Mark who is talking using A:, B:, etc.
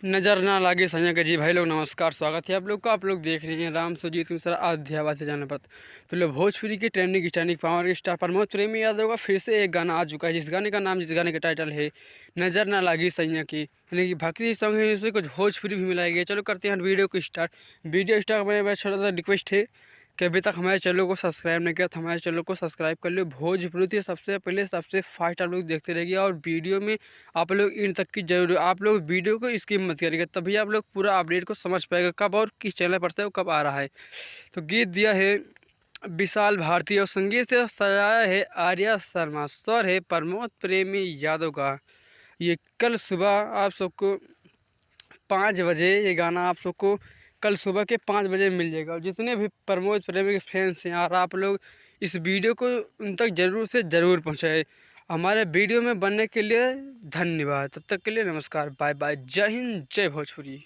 A: नजर ना लागे संजय के जी भाई लोग नमस्कार, स्वागत है आप लोग का। आप लोग देख रहे हैं राम सुजीत मिश्रा अयोध्यावासी जनपद। तो लोग भोजपुरी के trending standing power star Pramod प्रेमी यादव का फिर से एक गाना आ चुका है, जिस गाने का नाम, जिस गाने का टाइटल है नजर ना लागी संजय की, यानी कि भक्ति सॉन्ग है। इसमें कुछ भोजपुरी भी मिलाया गया। चलो करते हैं वीडियो को स्टार्ट। वीडियो स्टार्ट मेरे छोटा सा रिक्वेस्ट है कि अभी तक हमारे चैनल को सब्सक्राइब नहीं किया तो हमारे चैनल को सब्सक्राइब कर लो। भोजपुरी से सबसे पहले सबसे फास्ट आप लोग देखते रहिए, और वीडियो में आप लोग इन तक की जरूर, आप लोग वीडियो को स्किप मत करिएगा, तभी आप लोग पूरा अपडेट को समझ पाएगा कब और किस चैनल पर है, कब आ रहा है। तो गीत दिया है विशाल भारती और संगीत से सजाया है आर्या शर्मा, स्वर है प्रमोद प्रेमी यादव का। ये कल सुबह आप सबको 5 बजे, ये गाना आप सबको कल सुबह के 5 बजे मिल जाएगा। और जितने भी प्रमोद प्रेमी के फैंस हैं यार, आप लोग इस वीडियो को उन तक ज़रूर से ज़रूर पहुँचाए। हमारे वीडियो में बनने के लिए धन्यवाद। तब तक के लिए नमस्कार, बाय बाय, जय हिंद, जय भोजपुरी।